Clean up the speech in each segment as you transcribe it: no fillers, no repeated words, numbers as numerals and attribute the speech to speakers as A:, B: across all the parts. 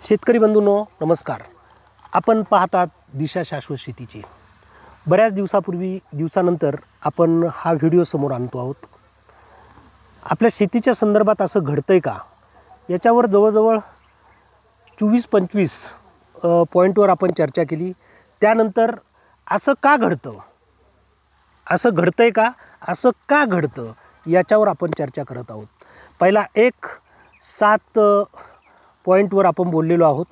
A: शेतकरी बंधूंनो नमस्कार. आपण पाहतात दिशा शाश्वत शेतीची. बऱ्याच दिवसानंतर आपण हा व्हिडिओ समोर आणतो आहोत. आपल्या शेतीच्या संदर्भात असं घडतंय का याच्यावर जवळजवळ 24-25 पॉईंटवर आपण चर्चा केली. त्यानंतर असं का घडतं, असं घडतंय का, असं का घडतं याच्यावर आपण चर्चा करत आहोत. पहिला 7 पॉईंटवर आपण बोललेलो आहोत.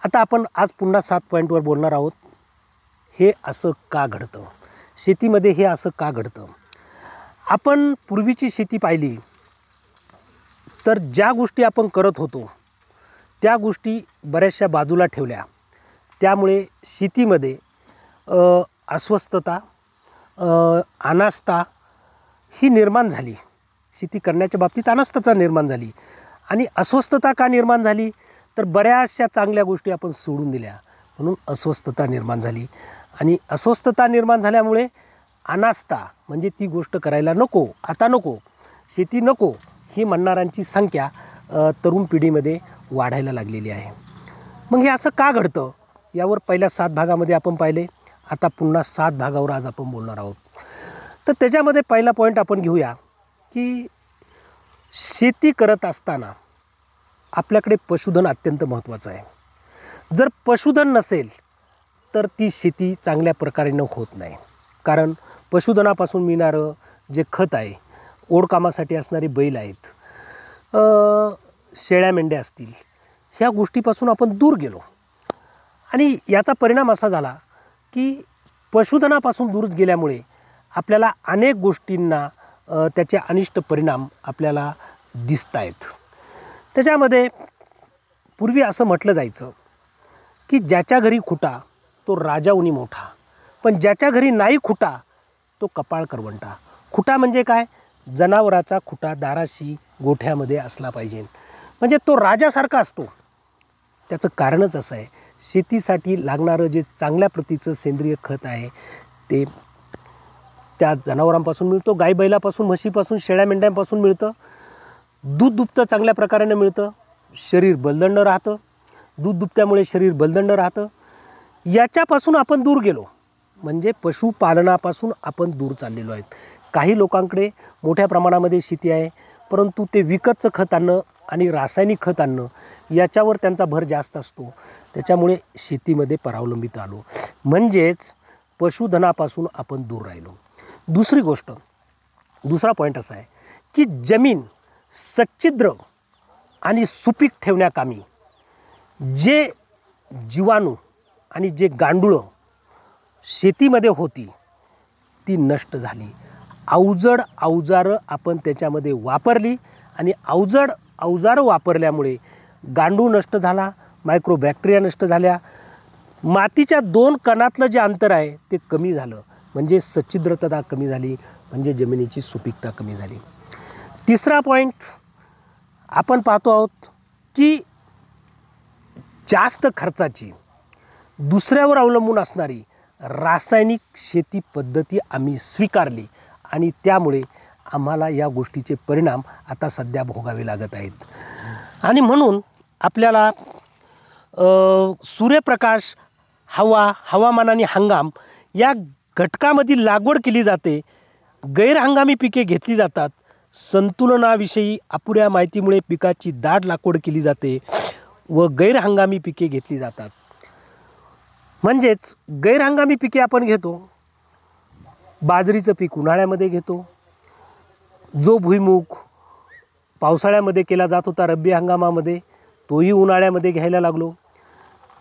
A: आता आपण आज पुन्हा 7 पॉईंटवर बोलणार आहोत. हे असं का घडतं, शेतीमध्ये हे असं का घडतं. आपण पूर्वीची शेती पाहिली तर ज्या गोष्टी आपण करत होतो त्या गोष्टी बऱ्याचशा बाजूला ठेवल्या. त्यामुळे शेतीमध्ये अस्वस्थता, अनास्था ही निर्माण झाली. शेती करण्याच्या बाबतीत अनास्थता निर्माण झाली. आणि अस्वस्थता का निर्माण झाली तर बऱ्याचशा चांगल्या गोष्टी आपण सोडून दिल्या, म्हणून अस्वस्थता निर्माण झाली. आणि अस्वस्थता निर्माण झाल्यामुळे अनास्था म्हणजे ती गोष्ट करायला नको, आता नको, शेती नको ही म्हणणाऱ्यांची संख्या तरुण पिढीमध्ये वाढायला लागलेली आहे. मग हे असं का घडतं यावर पहिल्या 7 भागामध्ये आपण पाहिले. आता पुन्हा 7 भागावर आज आपण बोलणार आहोत. तर त्याच्यामध्ये पहिला पॉईंट आपण घेऊया की शेती करत असताना आपल्याकडे पशुधन अत्यंत महत्त्वाचं आहे. जर पशुधन नसेल तर ती शेती चांगल्या प्रकारेनं होत नाही. कारण पशुधनापासून मिळणारं जे खत आहे, ओढकामासाठी असणारे बैल आहेत, शेळ्या मेंढ्या असतील, ह्या गोष्टीपासून आपण दूर गेलो. आणि याचा परिणाम असा झाला की पशुधनापासून दूर गेल्यामुळे आपल्याला अनेक गोष्टींना त्याचे अनिष्ट परिणाम आपल्याला दिसत आहेत. त्याच्यामध्ये पूर्वी असं म्हटलं जायचं की ज्याच्या घरी खुटा तो राजाहुनी मोठा, पण ज्याच्या घरी नाही खुटा तो कपाळ करवंटा. खुटा म्हणजे काय? जनावराचा खुटा दाराशी गोठ्यामध्ये असला पाहिजे, म्हणजे तो राजासारखा असतो. त्याचं कारणच असं आहे, शेतीसाठी लागणारं जे चांगल्या प्रतीचं सेंद्रिय खत आहे ते त्या जनावरांपासून मिळतो. गाई बैलापासून, म्हशीपासून, शेळ्या मेंढ्यांपासून मिळतं. दूध दुभतं चांगल्या प्रकाराने मिळतं. शरीर बलदंड राहतं. दूध दुभत्यामुळे शरीर बलदंड राहतं. याच्यापासून आपण दूर गेलो, म्हणजे पशुपालनापासून आपण दूर चाललेलो आहेत. काही लोकांकडे मोठ्या प्रमाणामध्ये शेती आहे, परंतु ते विकतचं खत आणणं आणि रासायनिक खत आणणं याच्यावर त्यांचा भर जास्त असतो. त्याच्यामुळे शेतीमध्ये परावलंबित आलो, म्हणजेच पशुधनापासून आपण दूर राहिलो. दुसरी गोष्ट, दुसरा पॉईंट असा आहे की जमीन सच्छिद्र आणि सुपीक ठेवण्याकामी जे जीवाणू आणि जे गांडूळं शेतीमध्ये होती ती नष्ट झाली. अवजड अवजारं आपण त्याच्यामध्ये वापरली आणि अवजड अवजारं वापरल्यामुळे गांडूळ नष्ट झाला, मायक्रोबॅक्टेरिया नष्ट झाल्या, मातीच्या 2 कणातलं जे अंतर आहे ते कमी झालं, म्हणजे सच्छिद्रता कमी झाली, म्हणजे जमिनीची सुपीकता कमी झाली. तिसरा पॉईंट आपण पाहतो आहोत की जास्त खर्चाची, दुसऱ्यावर अवलंबून असणारी रासायनिक शेती पद्धती आम्ही स्वीकारली आणि त्यामुळे आम्हाला या गोष्टीचे परिणाम आता सध्या भोगावे लागत आहेत. आणि म्हणून आपल्याला सूर्यप्रकाश, हवा, हवामान आणि हंगाम या घटकामधील लागवड केली जाते. गैरहंगामी पिके घेतली जातात. संतुलनाविषयी अपुऱ्या माहितीमुळे पिकाची दाट लागवड केली जाते व गैरहंगामी पिके घेतली जातात. म्हणजेच गैरहंगामी पिके आपण घेतो. बाजरीचं पीक उन्हाळ्यामध्ये घेतो. जो भुईमूग पावसाळ्यामध्ये केला जात होता रब्बी हंगामामध्ये, तोही उन्हाळ्यामध्ये घ्यायला लागलो.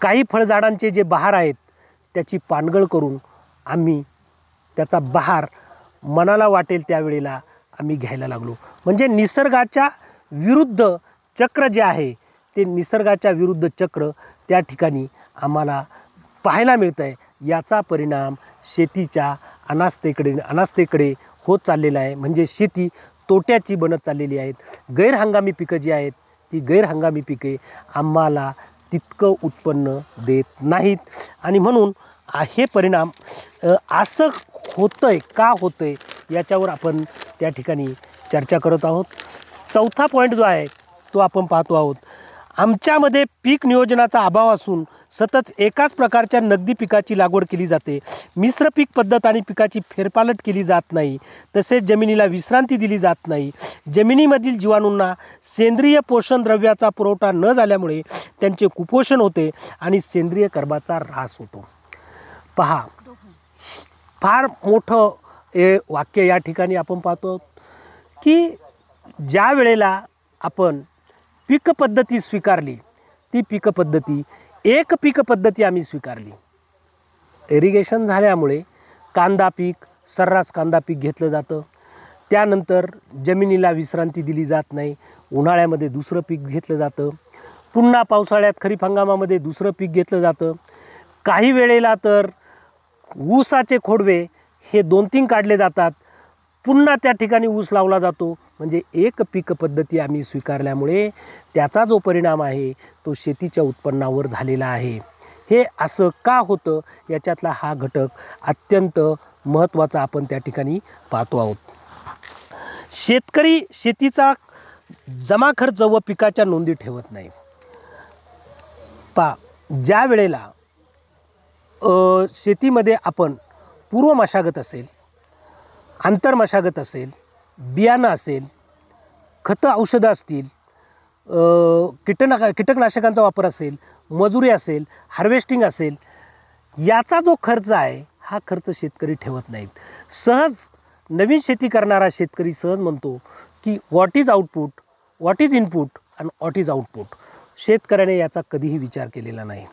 A: काही फळझाडांचे जे बहार आहेत त्याची पानगळ करून आम्ही त्याचा बहार मनाला वाटेल त्यावेळेला आम्ही घ्यायला लागलो. म्हणजे निसर्गाच्या विरुद्ध चक्र जे आहे ते निसर्गाच्या विरुद्ध चक्र त्या ठिकाणी आम्हाला पाहायला मिळतं आहे. याचा परिणाम शेतीच्या अनास्थेकडे होत चाललेला आहे. म्हणजे शेती तोट्याची बनत चाललेली आहेत. गैरहंगामी पिकं जी आहेत ती गैरहंगामी पिके आम्हाला तितकं उत्पन्न देत नाहीत. आणि म्हणून हे परिणाम असं होतं आहे का होतं आहे याच्यावर आपण त्या ठिकाणी चर्चा करत आहोत. चौथा पॉईंट जो आहे तो आपण पाहतो आहोत. आमच्यामध्ये पीक नियोजनाचा अभाव असून सतत एकाच प्रकारच्या नगदी पिकाची लागवड केली जाते. मिश्र पीक पद्धत आणि पिकाची फेरपालट केली जात नाही. तसेच जमिनीला विश्रांती दिली जात नाही. जमिनीमधील जीवाणूंना सेंद्रिय पोषण द्रव्याचा पुरवठा न झाल्यामुळे त्यांचे कुपोषण होते आणि सेंद्रिय कर्बाचा ऱ्हास होतो. पहा, फार मोठं हे वाक्य या ठिकाणी आपण पाहतो की ज्या वेळेला आपण पीक पद्धती स्वीकारली, ती पीक पद्धती एक पीक पद्धती आम्ही स्वीकारली. इरिगेशन झाल्यामुळे कांदा पीक, सर्रास कांदा पीक घेतलं जातं. त्यानंतर जमिनीला विश्रांती दिली जात नाही. उन्हाळ्यामध्ये दुसरं पीक घेतलं जातं. पुन्हा पावसाळ्यात खरीप हंगामामध्ये दुसरं पीक घेतलं जातं. काही वेळेला तर ऊसाचे खोडवे हे 2-3 काढले जातात. पुन्हा त्या ठिकाणी ऊस लावला जातो. म्हणजे एक पीक पद्धती आम्ही स्वीकारल्यामुळे त्याचा जो परिणाम आहे तो शेतीच्या उत्पन्नावर झालेला आहे. हे असं का होतं याच्यातला हा घटक अत्यंत महत्त्वाचा आपण त्या ठिकाणी पाहतो आहोत. शेतकरी शेतीचा जमा खर्च व पिकाच्या नोंदी ठेवत नाही. ज्या वेळेला शेतीमध्ये आपण पूर्व मशागत असेल, आंतर मशागत असेल, बियाणं असेल, खतं औषधं असतील, कीटकनाशकांचा वापर असेल, मजुरी असेल, हार्वेस्टिंग असेल, याचा जो खर्च आहे हा खर्च शेतकरी ठेवत नाहीत. सहज नवीन शेती करणारा शेतकरी सहज म्हणतो की what is output, what is input आणि व्हॉट इज आउटपुट. शेतकऱ्याने याचा कधीही विचार केलेला नाही.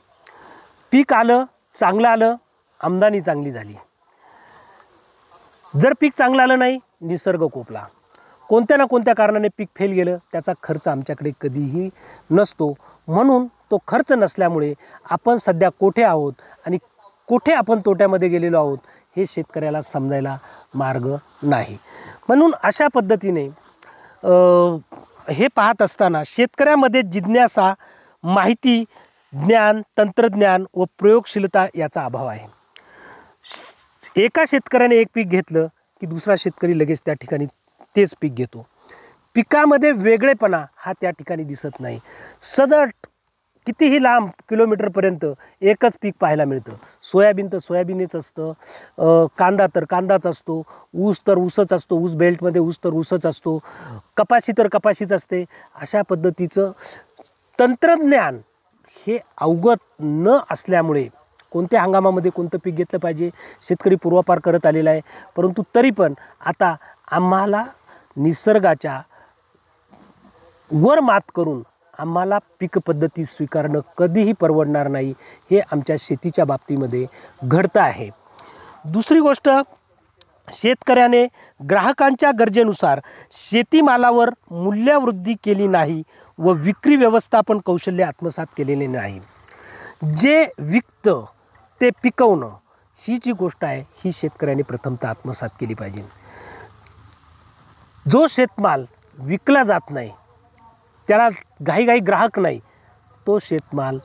A: पीक आलं, चांगलं आलं, आमदानी चांगली झाली. जर पीक चांगलं आलं नाही, निसर्ग कोपला. कोणत्या ना कोणत्या कारणाने पीक फेल गेलं, त्याचा खर्च आमच्याकडे कधीही नसतो. म्हणून तो खर्च नसल्यामुळे आपण सध्या कोठे आहोत आणि कोठे आपण तोट्यामध्ये गेलेलो आहोत हे शेतकऱ्याला समजायला मार्ग नाही. म्हणून अशा पद्धतीने हे पाहत असताना शेतकऱ्यामध्ये जिज्ञासा, माहिती, ज्ञान, तंत्रज्ञान व प्रयोगशीलता याचा अभाव आहे. एका शेतकऱ्याने एक पीक घेतलं की दुसरा शेतकरी लगेच त्या ठिकाणी तेच पीक घेतो. पिकामध्ये वेगळेपणा हा त्या ठिकाणी दिसत नाही. सदट कितीही लांब किलोमीटरपर्यंत एकच पीक पाहायला मिळतं. सोयाबीन तर सोयाबीनच असतं, कांदा तर कांदाच असतो, ऊस तर ऊसच असतो, ऊस बेल्टमध्ये ऊस तर ऊसच असतो, कपाशी तर कपाशीच असते. अशा पद्धतीचं तंत्रज्ञान हे अवगत न असल्यामुळे कोणत्या हंगामामध्ये कोणतं पीक घेतलं पाहिजे शेतकरी पूर्वापार करत आलेला आहे. परंतु तरी पण आता आम्हाला निसर्गाच्या वर मात करून आम्हाला पीक पद्धती स्वीकारणं कधीही परवडणार नाही. हे आमच्या शेतीच्या बाबतीमध्ये घडतं आहे. दुसरी गोष्ट, शेतकऱ्याने ग्राहकांच्या गरजेनुसार शेतीमालावर मूल्यवृद्धी केली नाही व विक्री व्यवस्थापन कौशल्य आत्मसात केलेले नाही. जे विकतं ते पिकवणं ही जी गोष्ट आहे ही शेतकऱ्याने प्रथमतः आत्मसात केली पाहिजे. जो शेतमाल विकला जात नाही, त्याला घाईघाई ग्राहक नाही, तो शेतमाल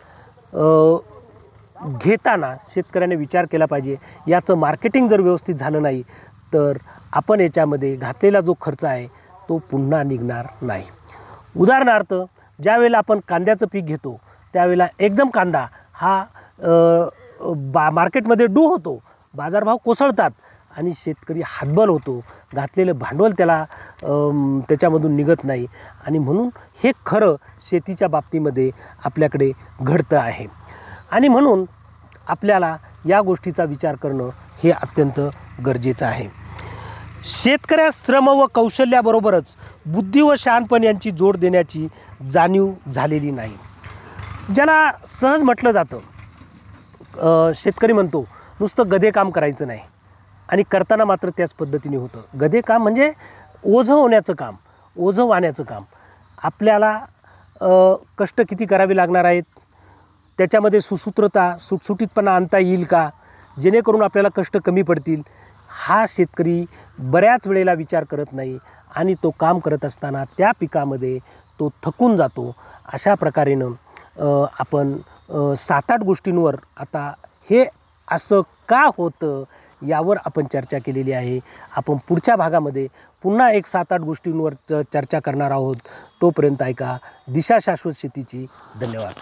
A: घेताना शेतकऱ्याने विचार केला पाहिजे. याचं मार्केटिंग जर व्यवस्थित झालं नाही तर आपण याच्यामध्ये घातलेला जो खर्च आहे तो पुन्हा निघणार नाही. उदाहरणार्थ, ज्यावेळेला आपण कांद्याचं पीक घेतो त्यावेळेला एकदम कांदा हा मार्केटमध्ये डू होतो, बाजारभाव कोसळतात आणि शेतकरी हातबल होतो. घातलेलं भांडवल त्याला त्याच्यामधून निघत नाही आणि म्हणून हे खरं शेतीच्या बाबतीमध्ये आपल्याकडे घडतं आहे. आणि म्हणून आपल्याला या गोष्टीचा विचार करणं हे अत्यंत गरजेचं आहे. शेतकऱ्यास श्रम व कौशल्याबरोबरच बुद्धी व शहाणपण यांची जोड देण्याची जाणीव झालेली नाही. ज्याला सहज म्हटलं जातं, शेतकरी म्हणतो नुसतं गधे काम करायचं नाही आणि करताना मात्र त्याच पद्धतीने होतं. गधे काम म्हणजे ओझं होण्याचं काम, ओझं वाहण्याचं काम. आपल्याला कष्ट किती करावे लागणार आहेत, त्याच्यामध्ये सुसूत्रता, सुटसुटीतपणा आणता येईल का, जेणेकरून आपल्याला कष्ट कमी पडतील, हा शेतकरी बऱ्याच वेळेला विचार करत नाही आणि तो काम करत असताना त्या पिकामध्ये तो थकून जातो. अशा प्रकारेनं आपण 7-8 गोष्टींवर आता हे असं का होतं यावर आपण चर्चा केलेली आहे. आपण पुढच्या भागामध्ये पुन्हा एक 7-8 गोष्टींवर चर्चा करणार आहोत. तोपर्यंत ऐका दिशा शाश्वत शेतीची. धन्यवाद.